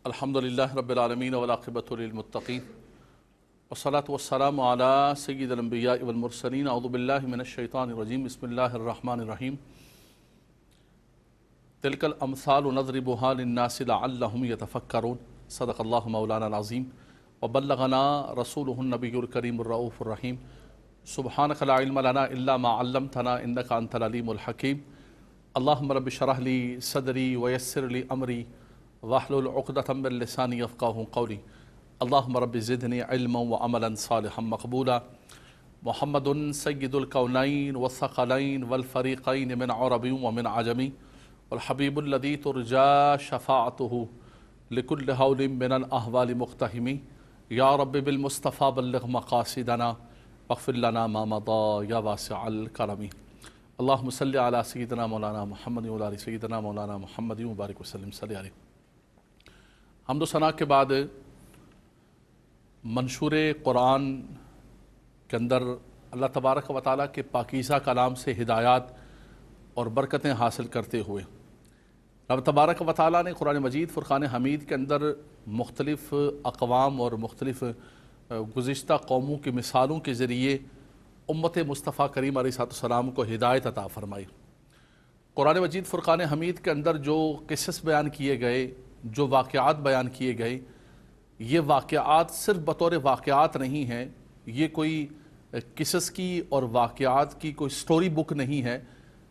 الحمدللہ رب العالمین والعاقبۃ للمتقین والصلاة والسلام علی سید الانبیاء والمرسلین اعوذ باللہ من الشیطان الرجیم بسم اللہ الرحمن الرحیم تلک الامثال نضربها للناس لعلهم يتفکرون صدق اللہ مولانا العظیم وبلغنا رسولہ النبی الکریم الرؤوف الرحیم سبحانک لا علم لنا الا ما علمتنا انک انت العلیم الحکیم اللہم رب اشرح لی صدری ویسر لی امری واحلل عقدۃ من لسانی یفقہوا قولی اللہم رب زدنی علما وعملا صالحا مقبولا محمد سید الکونین والثقلین والفریقین من عرب ومن عجم والحبیب الذی ترجا شفاعته لکل ہول من الاحوال مقتحم یا رب بالمصطفى بلغ مقاصدنا واغفر لنا ما مضى یا واسع الکرم اللہم صلی علی سیدنا مولانا محمد وعلی سیدنا مولانا محمد وبارک وسلم صلی علیہ. حمد و ثنا کے بعد منشور قرآن کے اندر اللہ تبارک و تعالیٰ کے پاکیزہ کلام سے ہدایات اور برکتیں حاصل کرتے ہوئے رب تبارک و تعالیٰ نے قرآن مجید فرقان حمید کے اندر مختلف اقوام اور مختلف گزشتہ قوموں کی مثالوں کے ذریعے امت مصطفیٰ کریم علیہ السلام کو ہدایت عطا فرمائی. قرآن مجید فرقان حمید کے اندر جو قصص بیان کیے گئے، جو واقعات بیان کیے گئے، یہ واقعات صرف بطور واقعات نہیں ہیں، یہ کوئی قصص کی اور واقعات کی کوئی سٹوری بک نہیں ہے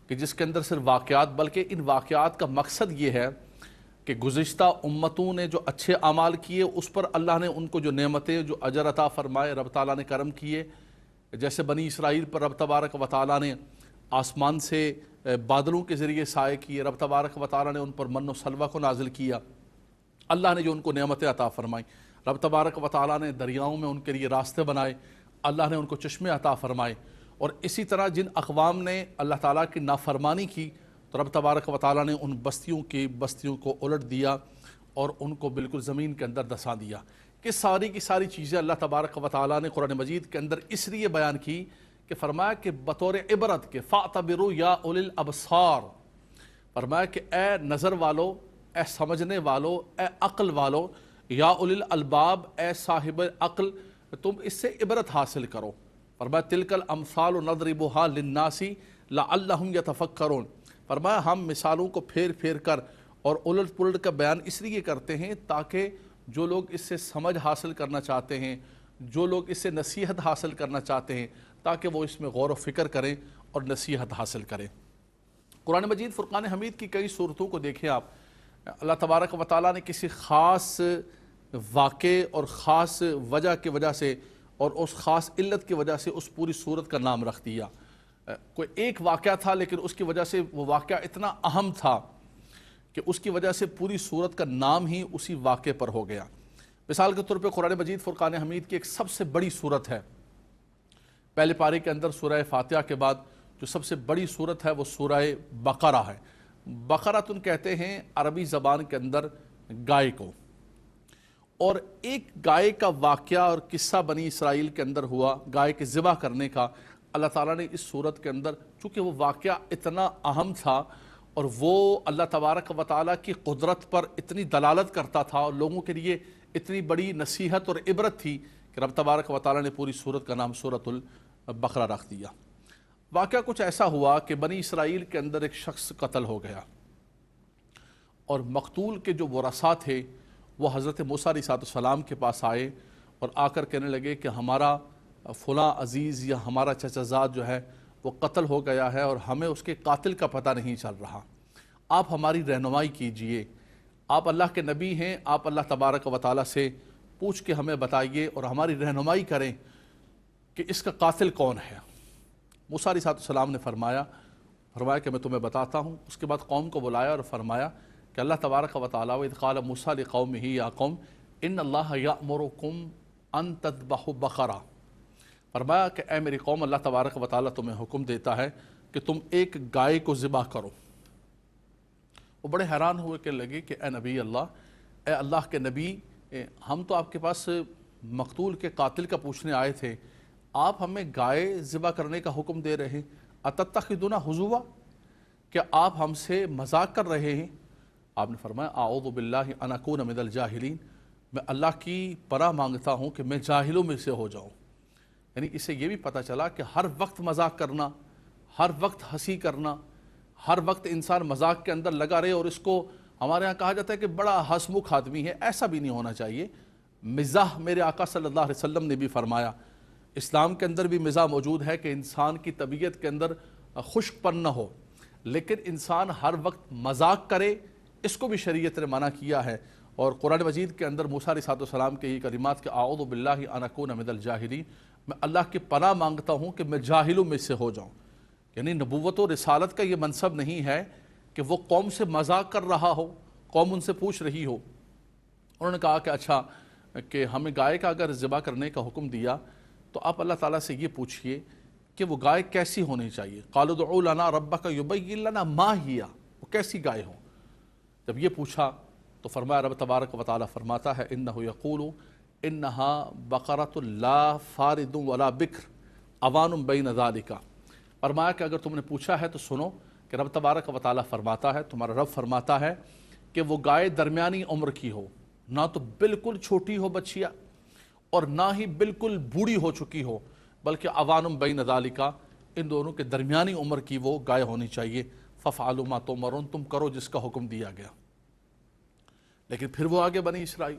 کہ جس کے اندر صرف واقعات، بلکہ ان واقعات کا مقصد یہ ہے کہ گزشتہ امتوں نے جو اچھے اعمال کیے اس پر اللہ نے ان کو جو نعمتیں، جو اجر عطا فرمائے، رب تعالیٰ نے کرم کیے. جیسے بنی اسرائیل پر رب تبارک و تعالیٰ نے آسمان سے بادلوں کے ذریعے سائے کیے، رب تبارک و تعالیٰ نے ان پر من و سلوہ کو نازل کیا، اللہ نے جو ان کو نعمتیں عطا فرمائیں. رب تبارک و تعالیٰ نے دریاؤں میں ان کے لیے راستے بنائے، اللہ نے ان کو چشمے عطا فرمائے. اور اسی طرح جن اقوام نے اللہ تعالیٰ کی نافرمانی کی تو رب تبارک و تعالیٰ نے ان بستیوں کو الٹ دیا اور ان کو بالکل زمین کے اندر دسا دیا. کہ ساری کی ساری چیزیں اللہ تبارک و تعالیٰ نے قرآن مجید کے اندر اس لیے بیان کی کہ فرمایا کہ بطور عبرت کے فَاعْتَبِرُوا یا اولی الابصار، فرمایا کہ اے نظر والو، اے سمجھنے والو، اے عقل والو، یا اولی الالباب، اے صاحب عقل، تم اس سے عبرت حاصل کرو. فرمایا تلک الامثال نضربها للناس لعلهم يتفکرون. فرمایا ہم مثالوں کو پھیر پھیر کر اور الٹ پلٹ کا بیان اس لیے کرتے ہیں تاکہ جو لوگ اس سے سمجھ حاصل کرنا چاہتے ہیں، جو لوگ اس سے نصیحت حاصل کرنا چاہتے ہیں، تاکہ وہ اس میں غور و فکر کریں اور نصیحت حاصل کریں. قرآن مجید فرقان حمید کی کئی صورتوں کو دیکھیں آپ، اللہ تبارک و تعالیٰ نے کسی خاص واقعے اور خاص وجہ کی وجہ سے اور اس خاص علت کی وجہ سے اس پوری صورت کا نام رکھ دیا. کوئی ایک واقعہ تھا لیکن اس کی وجہ سے وہ واقعہ اتنا اہم تھا کہ اس کی وجہ سے پوری صورت کا نام ہی اسی واقعے پر ہو گیا. مثال کے طور پہ قرآن مجید فرقان حمید کی ایک سب سے بڑی صورت ہے، پہلے پارے کے اندر سورہ فاتحہ کے بعد جو سب سے بڑی صورت ہے وہ سورہ بقرہ ہے. بقرۃ کہتے ہیں عربی زبان کے اندر گائے کو، اور ایک گائے کا واقعہ اور قصہ بنی اسرائیل کے اندر ہوا، گائے کے ذبح کرنے کا. اللہ تعالیٰ نے اس صورت کے اندر، چونکہ وہ واقعہ اتنا اہم تھا اور وہ اللہ تبارک و تعالیٰ کی قدرت پر اتنی دلالت کرتا تھا اور لوگوں کے لیے اتنی بڑی نصیحت اور عبرت تھی کہ رب تبارک و تعالیٰ نے پوری صورت کا نام سورۃ البقرہ رکھ دیا. واقعہ کچھ ایسا ہوا کہ بنی اسرائیل کے اندر ایک شخص قتل ہو گیا اور مقتول کے جو ورثاء تھے وہ حضرت موسیٰ علیہ السلام کے پاس آئے اور آ کر کہنے لگے کہ ہمارا فلاں عزیز یا ہمارا چچا زاد جو ہے وہ قتل ہو گیا ہے اور ہمیں اس کے قاتل کا پتہ نہیں چل رہا، آپ ہماری رہنمائی کیجئے، آپ اللہ کے نبی ہیں، آپ اللہ تبارک و تعالیٰ سے پوچھ کے ہمیں بتائیے اور ہماری رہنمائی کریں کہ اس کا قاتل کون ہے. موسیٰ علیہ السلام نے فرمایا کہ میں تمہیں بتاتا ہوں. اس کے بعد قوم کو بلایا اور فرمایا کہ اللہ تبارک و تعالیٰ وَإِذْ قَالَ مُوسَىٰ لِقَوْمِهِ يَا قَوْمِ إِنَّ اللَّهَ يَأْمُرُكُمْ أَن تَذْبَحُوا بَقَرَةً. فرمایا کہ اے میری قوم، اللہ تبارک و تعالیٰ تمہیں حکم دیتا ہے کہ تم ایک گائے کو ذبح کرو. وہ بڑے حیران ہوئے کہ لگے کہ اے نبی اللہ، اے اللہ کے نبی، ہم تو آپ کے پاس مقتول کے قاتل کا پوچھنے آئے تھے، آپ ہمیں گائے ذبح کرنے کا حکم دے رہے ہیں. اتتخذونہ ہزوا، کیا آپ ہم سے مذاق کر رہے ہیں؟ آپ نے فرمایا اعوذ باللہ ان اکون من الجاہلین، میں اللہ کی پناہ مانگتا ہوں کہ میں جاہلوں میں سے ہو جاؤں۔ یعنی اس سے یہ بھی پتہ چلا کہ ہر وقت مذاق کرنا، ہر وقت ہنسی کرنا، ہر وقت انسان مذاق کے اندر لگا رہے، اور اس کو ہمارے ہاں کہا جاتا ہے کہ بڑا ہنسمکھ آدمی ہے، ایسا بھی نہیں ہونا چاہیے۔ مزاح میرے آقا صلی اللہ علیہ وسلم نے بھی فرمایا، اسلام کے اندر بھی مزاح موجود ہے کہ انسان کی طبیعت کے اندر خشک پن نہ ہو، لیکن انسان ہر وقت مذاق کرے، اس کو بھی شریعت نے منع کیا ہے۔ اور قرآن مجید کے اندر موسیٰ علیہ السلام کے یہ کلمات کہ اعوذ باللہ ان اکون من الجاہلین، میں اللہ کی پناہ مانگتا ہوں کہ میں جاہلوں میں سے ہو جاؤں۔ یعنی نبوت و رسالت کا یہ منصب نہیں ہے کہ وہ قوم سے مذاق کر رہا ہو، قوم ان سے پوچھ رہی ہو۔ انہوں نے کہا کہ اچھا کہ ہمیں گائے کا اگر ذبح کرنے کا حکم دیا تو آپ اللہ تعالیٰ سے یہ پوچھئے کہ وہ گائے کیسی ہونی چاہیے۔ قالوا ادع لنا ربک یبین لنا ما ہی، وہ کیسی گائے ہو۔ جب یہ پوچھا تو فرمایا رب تبارک و تعالیٰ فرماتا ہے انہ یقول انہا بقرۃ لا فارد ولا بکر اوان بین ذالک۔ فرمایا کہ اگر تم نے پوچھا ہے تو سنو کہ رب تبارک و تعالیٰ فرماتا ہے، تمہارا رب فرماتا ہے کہ وہ گائے درمیانی عمر کی ہو، نہ تو بالکل چھوٹی ہو بچیا اور نہ ہی بالکل بوڑھی ہو چکی ہو، بلکہ اوان بین ذالک، ان دونوں کے درمیانی عمر کی وہ گائے ہونی چاہیے۔ ففعلوا ما تؤمرون، تم کرو جس کا حکم دیا گیا۔ لیکن پھر وہ آگے بنی اسرائیل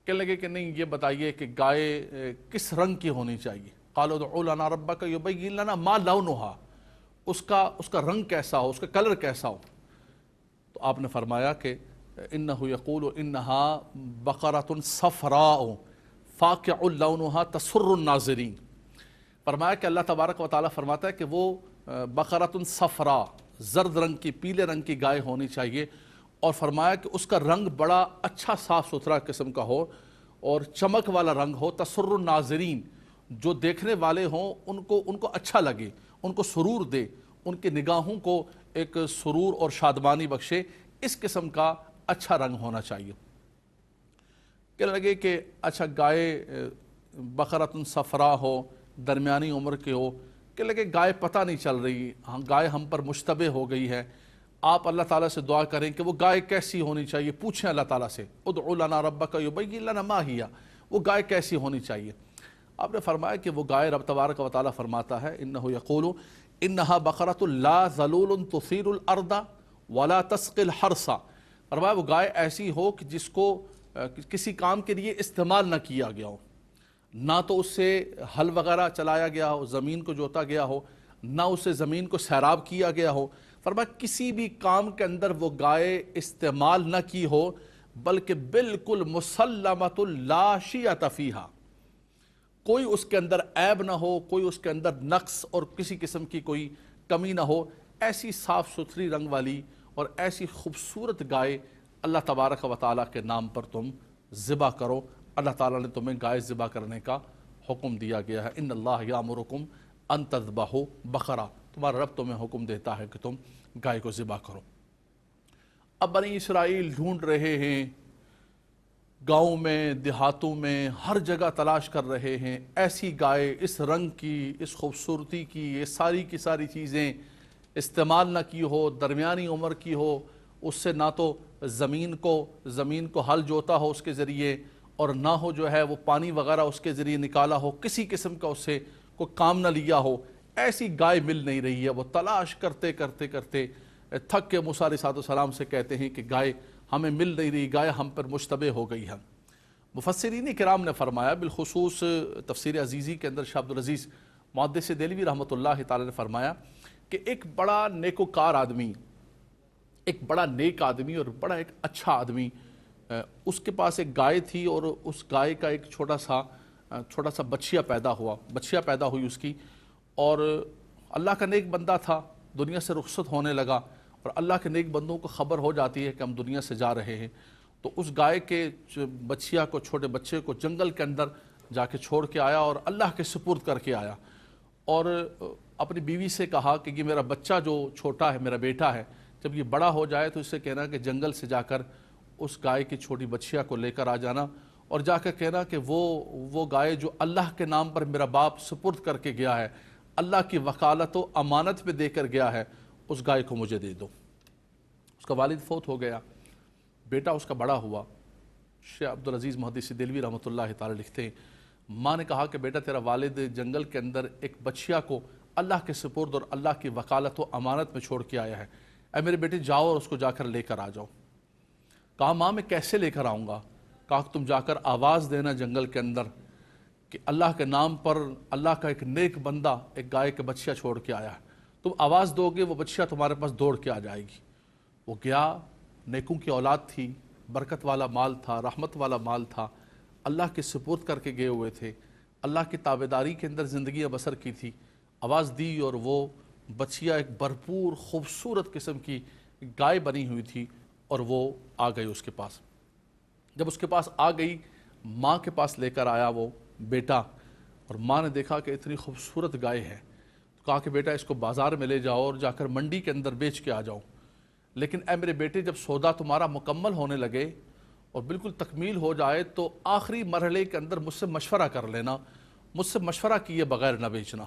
کہنے لگے کہ نہیں، یہ بتائیے کہ گائے کس رنگ کی ہونی چاہیے۔ قالوا ادع لنا ربک یبین لنا ما لونھا، اس کا رنگ کیسا ہو، اس کا کلر کیسا ہو۔ تو آپ نے فرمایا کہ انہ یقول انہا بقرۃ صفراء فاقع لونھا تسر الناظرین۔ فرمایا کہ اللہ تبارک و تعالیٰ فرماتا ہے کہ وہ بقرۃ صفراء، زرد رنگ کی، پیلے رنگ کی گائے ہونی چاہیے، اور فرمایا کہ اس کا رنگ بڑا اچھا صاف ستھرا قسم کا ہو اور چمک والا رنگ ہو، تسر الناظرین، جو دیکھنے والے ہوں ان کو اچھا لگے، ان کو سرور دے، ان کی نگاہوں کو ایک سرور اور شادمانی بخشے، اس قسم کا اچھا رنگ ہونا چاہیے۔ کہنے لگے کہ اچھا گائے بقرۃ صفراء ہو، درمیانی عمر کے ہو، کہنے لگے گائے پتہ نہیں چل رہی، گائے ہم پر مشتبہ ہو گئی ہے، آپ اللہ تعالیٰ سے دعا کریں کہ وہ گائے کیسی ہونی چاہیے، پوچھیں اللہ تعالیٰ سے ادع لنا ربک یبین لنا ما ہی، وہ گائے کیسی ہونی چاہیے۔ آپ نے فرمایا کہ وہ گائے رب تبارک و تعالیٰ فرماتا ہے انہ یقول انہا بقرۃ لا ذلول تثیر الارض ولا تسقی الحرث۔ فرمایا وہ گائے ایسی ہو کہ جس کو کسی کام کے لیے استعمال نہ کیا گیا ہو، نہ تو اس سے ہل وغیرہ چلایا گیا ہو، زمین کو جوتا گیا ہو، نہ اس سے زمین کو سیراب کیا گیا ہو۔ فرمایا کسی بھی کام کے اندر وہ گائے استعمال نہ کی ہو، بلکہ بالکل مسلمۃ لا شیۃ فیہا، کوئی اس کے اندر عیب نہ ہو، کوئی اس کے اندر نقص اور کسی قسم کی کوئی کمی نہ ہو، ایسی صاف ستھری رنگ والی اور ایسی خوبصورت گائے اللہ تبارک و تعالیٰ کے نام پر تم ذبح کرو۔ اللہ تعالیٰ نے تمہیں گائے ذبح کرنے کا حکم دیا گیا ہے۔ ان اللہ یامرکم ان تذبحوا بقرہ، تمہارا رب تمہیں حکم دیتا ہے کہ تم گائے کو ذبح کرو۔ اب بنی اسرائیل ڈھونڈ رہے ہیں، گاؤں میں، دیہاتوں میں، ہر جگہ تلاش کر رہے ہیں ایسی گائے، اس رنگ کی، اس خوبصورتی کی، یہ ساری کی ساری چیزیں استعمال نہ کی ہو، درمیانی عمر کی ہو، اس سے نہ تو زمین کو ہل جوتا ہو اس کے ذریعے، اور نہ ہو جو ہے وہ پانی وغیرہ اس کے ذریعے نکالا ہو، کسی قسم کا اس سے کوئی کام نہ لیا ہو، ایسی گائے مل نہیں رہی ہے۔ وہ تلاش کرتے کرتے کرتے تھک کے موسیٰ علیہ السلام سے کہتے ہیں کہ گائے ہمیں مل نہیں رہی، گائے ہم پر مشتبہ ہو گئی ہے۔ مفسرین کرام نے فرمایا، بالخصوص تفسیر عزیزی کے اندر شاہ عبدالعزیز محدث دہلوی رحمۃ اللہ تعالی نے فرمایا کہ ایک بڑا نیکوکار آدمی، ایک بڑا نیک آدمی اور بڑا ایک اچھا آدمی، اس کے پاس ایک گائے تھی، اور اس گائے کا ایک چھوٹا سا بچیا پیدا ہوئی اس کی، اور اللہ کا نیک بندہ تھا، دنیا سے رخصت ہونے لگا، اور اللہ کے نیک بندوں کو خبر ہو جاتی ہے کہ ہم دنیا سے جا رہے ہیں، تو اس گائے کے چھوٹے بچے کو جنگل کے اندر جا کے چھوڑ کے آیا اور اللہ کے سپرد کر کے آیا، اور اپنی بیوی سے کہا کہ یہ میرا بچہ جو چھوٹا ہے، میرا بیٹا ہے، جب یہ بڑا ہو جائے تو اس سے کہنا کہ جنگل سے جا کر اس گائے کی چھوٹی بچیا کو لے کر آ جانا، اور جا کر کہنا کہ وہ گائے جو اللہ کے نام پر میرا باپ سپرد کر کے گیا ہے، اللہ کی وکالت و امانت پہ دے کر گیا ہے، اس گائے کو مجھے دے دو۔ اس کا والد فوت ہو گیا، بیٹا اس کا بڑا ہوا۔ شیخ عبدالعزیز محدث دہلوی رحمۃ اللہ تعالی لکھتے ہیں، ماں نے کہا کہ بیٹا تیرا والد جنگل کے اندر ایک بچیا کو اللہ کے سپرد اور اللہ کی وکالت و امانت میں چھوڑ کے آیا ہے، اے میرے بیٹے جاؤ اور اس کو جا کر لے کر آ جاؤ۔ کہا ماں میں کیسے لے کر آؤں گا؟ کہا تم جا کر آواز دینا جنگل کے اندر کہ اللہ کے نام پر اللہ کا ایک نیک بندہ ایک گائے کے بچیا چھوڑ کے آیا ہے، تم آواز دو گے وہ بچیا تمہارے پاس دوڑ کے آ جائے گی۔ وہ گیا، نیکوں کی اولاد تھی، برکت والا مال تھا، رحمت والا مال تھا، اللہ کے سپرد کر کے گئے ہوئے تھے، اللہ کی تابعداری کے اندر زندگیاں بسر کی تھی۔ آواز دی اور وہ بچیا ایک بھرپور خوبصورت قسم کی گائے بنی ہوئی تھی اور وہ آ گئی اس کے پاس۔ جب اس کے پاس آ گئی، ماں کے پاس لے کر آیا وہ بیٹا، اور ماں نے دیکھا کہ اتنی خوبصورت گائے ہے، تو کہا کہ بیٹا اس کو بازار میں لے جاؤ اور جا کر منڈی کے اندر بیچ کے آ جاؤ، لیکن اے میرے بیٹے جب سودا تمہارا مکمل ہونے لگے اور بالکل تکمیل ہو جائے تو آخری مرحلے کے اندر مجھ سے مشورہ کر لینا، مجھ سے مشورہ کیے بغیر نہ بیچنا۔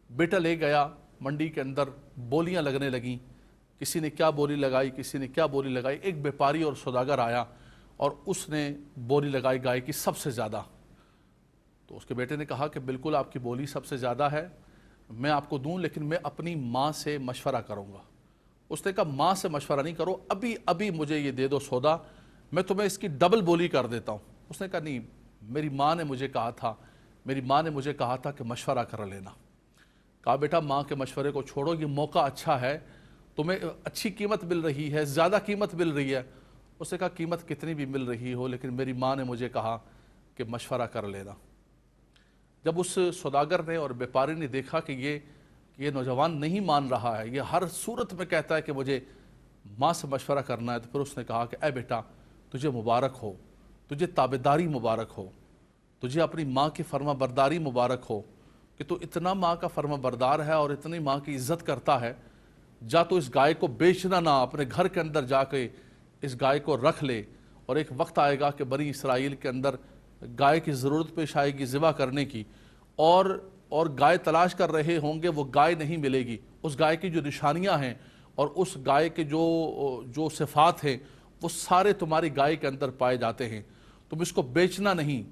بیٹا لے گیا منڈی کے اندر، بولیاں لگنے لگیں، کسی نے کیا بولی لگائی، کسی نے کیا بولی لگائی، ایک بیپاری اور سوداگر آیا اور اس نے بولی لگائی گائے کی سب سے زیادہ۔ تو اس کے بیٹے نے کہا کہ بالکل آپ کی بولی سب سے زیادہ ہے، میں آپ کو دوں لیکن میں اپنی ماں سے مشورہ کروں گا۔ اس نے کہا ماں سے مشورہ نہیں کرو، ابھی مجھے یہ دے دو سودا، میں تمہیں اس کی ڈبل بولی کر دیتا ہوں۔ اس نے کہا نہیں، میری ماں نے مجھے کہا تھا کہ مشورہ کر لینا۔ کہا بیٹا ماں کے مشورے کو چھوڑو، یہ موقع اچھا ہے، تمہیں اچھی قیمت مل رہی ہے، زیادہ قیمت مل رہی ہے۔ اس نے کہا قیمت کتنی بھی مل رہی ہو لیکن میری ماں نے مجھے کہا کہ مشورہ کر لینا۔ جب اس سوداگر نے اور بیپاری نے دیکھا کہ یہ نوجوان نہیں مان رہا ہے، یہ ہر صورت میں کہتا ہے کہ مجھے ماں سے مشورہ کرنا ہے، تو پھر اس نے کہا کہ اے بیٹا تجھے مبارک ہو، تجھے تابعداری مبارک ہو، تجھے اپنی ماں کی فرما برداری مبارک ہو کہ تو اتنا ماں کا فرما بردار ہے اور اتنی ماں کی عزت کرتا ہے۔ جا تو اس گائے کو بیچنا نہ، اپنے گھر کے اندر جا کے اس گائے کو رکھ لے، اور ایک وقت آئے گا کہ بنی اسرائیل کے اندر گائے کی ضرورت پیش آئے گی ذبح کرنے کی، اور گائے تلاش کر رہے ہوں گے، وہ گائے نہیں ملے گی۔ اس گائے کی جو نشانیاں ہیں اور اس گائے کے جو صفات ہیں وہ سارے تمہاری گائے کے اندر پائے جاتے ہیں، تم اس کو بیچنا نہیں،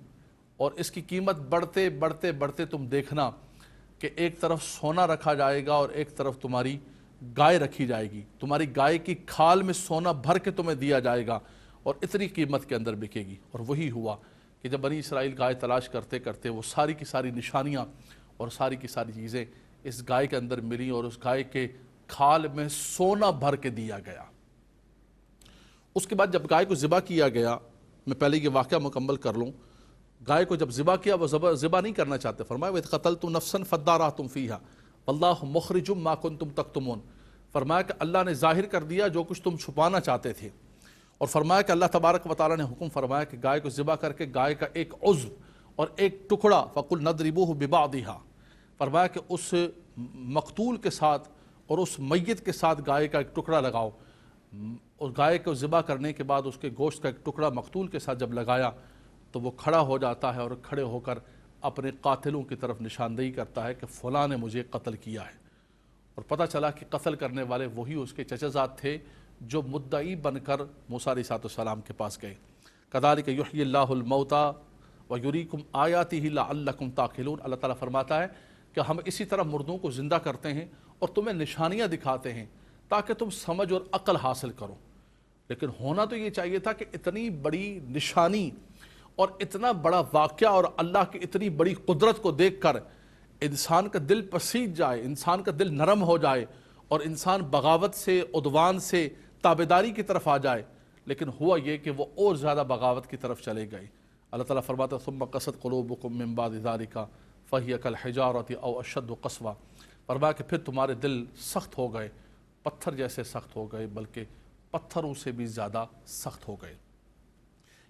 اور اس کی قیمت بڑھتے بڑھتے بڑھتے تم دیکھنا کہ ایک طرف سونا رکھا جائے گا اور ایک طرف تمہاری گائے رکھی جائے گی، تمہاری گائے کی کھال میں سونا بھر کے تمہیں دیا جائے گا اور اتنی قیمت کے اندر بکے گی۔ اور وہی ہوا کہ جب بنی اسرائیل گائے تلاش کرتے کرتے وہ ساری کی ساری نشانیاں اور ساری کی ساری چیزیں اس گائے کے اندر ملی اور اس گائے کے کھال میں سونا بھر کے دیا گیا۔ اس کے بعد جب گائے کو ذبح کیا گیا، میں پہلے یہ واقعہ مکمل کر لوں، گائے کو جب ذبح کیا، وہ ذبح نہیں کرنا چاہتے، فرمایا وَإِذْ قَتَلْتُمْ نَفْسًا فَادَّارَأْتُمْ فِيهَا وَاللَّهُ مُخْرِجٌ مَا كُنْتُمْ تَكْتُمُونَ، فرمایا کہ اللہ نے ظاہر کر دیا جو کچھ تم چھپانا چاہتے تھے، اور فرمایا کہ اللہ تبارک و تعالیٰ نے حکم فرمایا کہ گائے کو ذبح کر کے گائے کا ایک عضو اور ایک ٹکڑا فَقُلْ نَضْرِبُوهُ بِبَعْضِهَا، فرمایا کہ اس مقتول کے ساتھ اور اس میت کے ساتھ گائے کا ایک ٹکڑا لگاؤ، اور گائے کو ذبح کرنے کے بعد اس کے گوشت کا ایک ٹکڑا مقتول کے ساتھ جب لگایا تو وہ کھڑا ہو جاتا ہے اور کھڑے ہو کر اپنے قاتلوں کی طرف نشاندہی کرتا ہے کہ فلاں نے مجھے قتل کیا ہے، اور پتہ چلا کہ قتل کرنے والے وہی اس کے چچا زاد تھے جو مدعی بن کر موسیٰ علیہ السلام کے پاس گئے۔ کذالک یحیی اللہ الموتیٰ ویریکم آیاتہ لعلکم تعقلون، اللہ تعالیٰ فرماتا ہے کہ ہم اسی طرح مردوں کو زندہ کرتے ہیں اور تمہیں نشانیاں دکھاتے ہیں تاکہ تم سمجھ اور عقل حاصل کرو۔ لیکن ہونا تو یہ چاہیے تھا کہ اتنی بڑی نشانی اور اتنا بڑا واقعہ اور اللہ کی اتنی بڑی قدرت کو دیکھ کر انسان کا دل پسیج جائے، انسان کا دل نرم ہو جائے اور انسان بغاوت سے، عدوان سے، تابعداری کی طرف آ جائے، لیکن ہوا یہ کہ وہ اور زیادہ بغاوت کی طرف چلے گئے۔ اللہ تعالیٰ فرماتا ہے ثم قست قلوبکم من بعد ذلک فہی کالحجارۃ او اشد قسوہ، فرمایا کہ پھر تمہارے دل سخت ہو گئے، پتھر جیسے سخت ہو گئے، بلکہ پتھروں سے بھی زیادہ سخت ہو گئے۔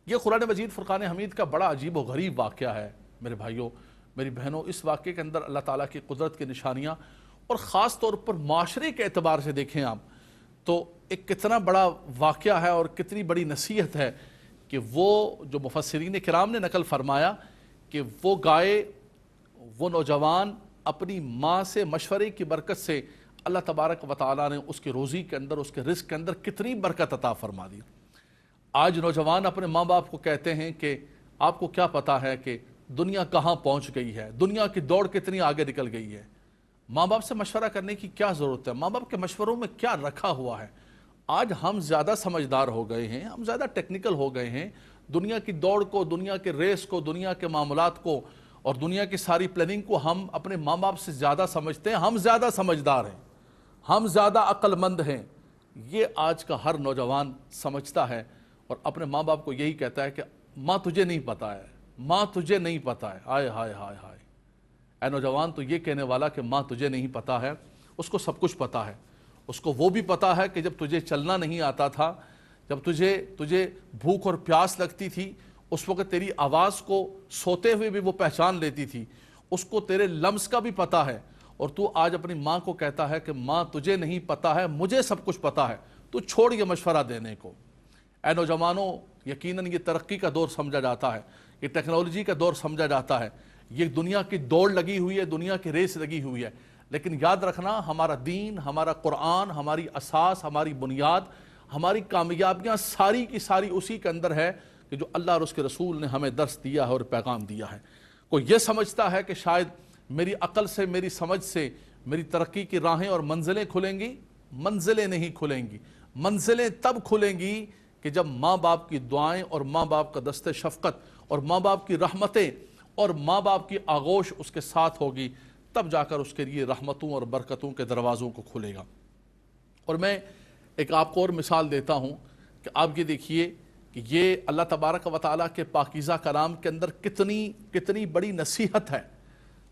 یہ قرآن مجید فرقان حمید کا بڑا عجیب و غریب واقعہ ہے میرے بھائیوں، میری بہنوں۔ اس واقعے کے اندر اللہ تعالیٰ کی قدرت کی نشانیاں، اور خاص طور پر معاشرے کے اعتبار سے دیکھیں آپ تو ایک کتنا بڑا واقعہ ہے اور کتنی بڑی نصیحت ہے کہ وہ جو مفسرین کرام نے نقل فرمایا کہ وہ گائے، وہ نوجوان اپنی ماں سے مشورے کی برکت سے اللہ تبارک و تعالیٰ نے اس کی روزی کے اندر، اس کے رزق کے اندر کتنی برکت عطا فرما دی۔ آج نوجوان اپنے ماں باپ کو کہتے ہیں کہ آپ کو کیا پتا ہے کہ دنیا کہاں پہنچ گئی ہے، دنیا کی دوڑ کتنی آگے نکل گئی ہے۔ ماں باپ سے مشورہ کرنے کی کیا ضرورت ہے؟ ماں باپ کے مشوروں میں کیا رکھا ہوا ہے؟ آج ہم زیادہ سمجھدار ہو گئے ہیں، ہم زیادہ ٹیکنیکل ہو گئے ہیں، دنیا کی دوڑ کو، دنیا کے ریس کو، دنیا کے معاملات کو اور دنیا کی ساری پلاننگ کو ہم اپنے ماں باپ سے زیادہ سمجھتے ہیں، ہم زیادہ سمجھدار ہیں، ہم زیادہ عقل مند ہیں۔ یہ آج کا ہر نوجوان سمجھتا ہے اور اپنے ماں باپ کو یہی کہتا ہے کہ ماں تجھے نہیں پتا ہے، ماں تجھے نہیں پتا ہے۔ ہائے ہائے ہائے ہائے، اے نوجوان تو یہ کہنے والا کہ ماں تجھے نہیں پتا ہے، اس کو سب کچھ پتا ہے۔ اس کو وہ بھی پتا ہے کہ جب تجھے چلنا نہیں آتا تھا، جب تجھے بھوک اور پیاس لگتی تھی، اس وقت تیری آواز کو سوتے ہوئے بھی وہ پہچان لیتی تھی، اس کو تیرے لمس کا بھی پتا ہے۔ اور تو آج اپنی ماں کو کہتا ہے کہ ماں تجھے نہیں پتا ہے، مجھے سب کچھ پتا ہے، تو چھوڑ یہ مشورہ دینے کو۔ اے نوجوانوں، یقیناً یہ ترقی کا دور سمجھا جاتا ہے، یہ ٹیکنالوجی کا دور سمجھا جاتا ہے، یہ دنیا کی دوڑ لگی ہوئی ہے، دنیا کی ریس لگی ہوئی ہے، لیکن یاد رکھنا ہمارا دین، ہمارا قرآن، ہماری اساس، ہماری بنیاد، ہماری کامیابیاں ساری کی ساری اسی کے اندر ہے کہ جو اللہ اور اس کے رسول نے ہمیں درس دیا ہے اور پیغام دیا ہے۔ کوئی یہ سمجھتا ہے کہ شاید میری عقل سے، میری سمجھ سے میری ترقی کی راہیں اور منزلیں کھلیں گی، منزلیں نہیں کھلیں گی۔ منزلیں تب کھلیں گی کہ جب ماں باپ کی دعائیں اور ماں باپ کا دست شفقت اور ماں باپ کی رحمتیں اور ماں باپ کی آغوش اس کے ساتھ ہوگی، تب جا کر اس کے لیے رحمتوں اور برکتوں کے دروازوں کو کھلے گا۔ اور میں ایک آپ کو اور مثال دیتا ہوں کہ آپ یہ دیکھیے کہ یہ اللہ تبارک و تعالیٰ کے پاکیزہ کلام کے اندر کتنی بڑی نصیحت ہے،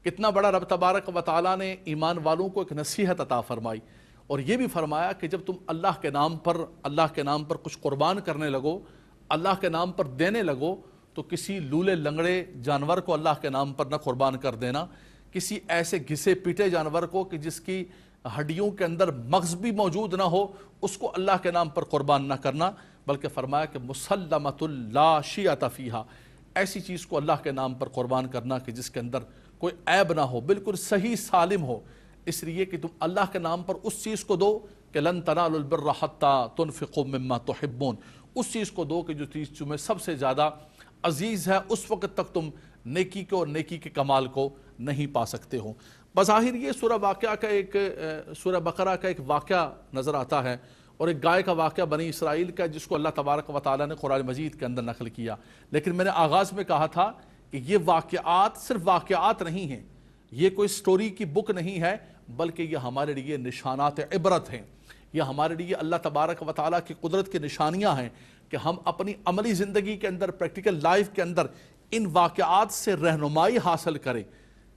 کتنا بڑا رب تبارک و تعالیٰ نے ایمان والوں کو ایک نصیحت عطا فرمائی، اور یہ بھی فرمایا کہ جب تم اللہ کے نام پر کچھ قربان کرنے لگو، اللہ کے نام پر دینے لگو، تو کسی لولے لنگڑے جانور کو اللہ کے نام پر نہ قربان کر دینا، کسی ایسے گھسے پیٹے جانور کو کہ جس کی ہڈیوں کے اندر مغز بھی موجود نہ ہو، اس کو اللہ کے نام پر قربان نہ کرنا، بلکہ فرمایا کہ مسلمۃ لا شیۃ فیہا، ایسی چیز کو اللہ کے نام پر قربان کرنا کہ جس کے اندر کوئی عیب نہ ہو، بالکل صحیح سالم ہو، اس لیے کہ تم اللہ کے نام پر اس چیز کو دو کہ لن تنالوا البر حتی تنفقوا مما تحبون، اس چیز کو دو کہ جو چیز تمہیں سب سے زیادہ عزیز ہے، اس وقت تک تم نیکی کو اور نیکی کے کمال کو نہیں پا سکتے ہو۔ بظاہر یہ سورہ بقرہ کا ایک واقعہ نظر آتا ہے، اور ایک گائے کا واقعہ بنی اسرائیل کا، جس کو اللہ تبارک و تعالیٰ نے قرآن مجید کے اندر نقل کیا، لیکن میں نے آغاز میں کہا تھا کہ یہ واقعات صرف واقعات نہیں ہیں، یہ کوئی سٹوری کی بک نہیں ہے، بلکہ یہ ہمارے لیے نشانات عبرت ہیں، یہ ہمارے لیے اللہ تبارک و تعالیٰ کی قدرت کی نشانیاں ہیں کہ ہم اپنی عملی زندگی کے اندر، پریکٹیکل لائف کے اندر ان واقعات سے رہنمائی حاصل کریں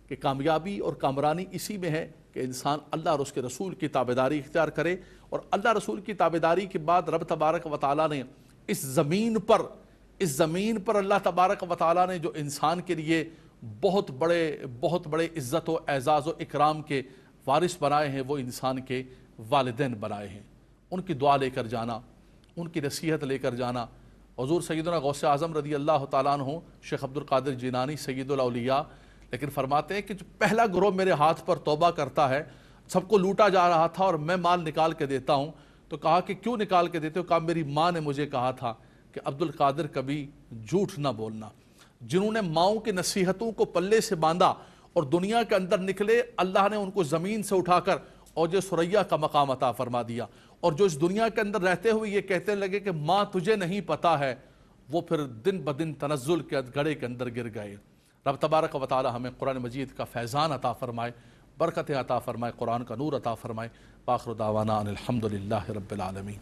کہ کامیابی اور کامرانی اسی میں ہے کہ انسان اللہ اور اس کے رسول کی تابعداری اختیار کرے، اور اللہ رسول کی تابعداری کے بعد رب تبارک و تعالیٰ نے اس زمین پر اللہ تبارک و تعالیٰ نے جو انسان کے لیے بہت بڑے عزت و اعزاز و اکرام کے وارث بنائے ہیں، وہ انسان کے والدین بنائے ہیں۔ ان کی دعا لے کر جانا، ان کی نصیحت لے کر جانا۔ حضور سیدنا غوث اعظم رضی اللہ تعالیٰ عنہ، شیخ عبد القادر جیلانی سید الاولیاء، لیکن فرماتے ہیں کہ جو پہلا گروہ میرے ہاتھ پر توبہ کرتا ہے، سب کو لوٹا جا رہا تھا اور میں مال نکال کے دیتا ہوں، تو کہا کہ کیوں نکال کے دیتے ہو؟ کہا میری ماں نے مجھے کہا تھا کہ عبد القادر کبھی جھوٹ نہ بولنا۔ جنہوں نے ماؤں کی نصیحتوں کو پلے سے باندھا اور دنیا کے اندر نکلے، اللہ نے ان کو زمین سے اٹھا کر اوج ثریا کا مقام عطا فرما دیا، اور جو اس دنیا کے اندر رہتے ہوئے یہ کہتے لگے کہ ماں تجھے نہیں پتا ہے، وہ پھر دن بدن تنزل کے گڑھے کے اندر گر گئے۔ رب تبارک و تعالی ہمیں قرآن مجید کا فیضان عطا فرمائے، برکتیں عطا فرمائے، قرآن کا نور عطا فرمائے۔ آخر دعوانا ان الحمدللہ رب العالمین۔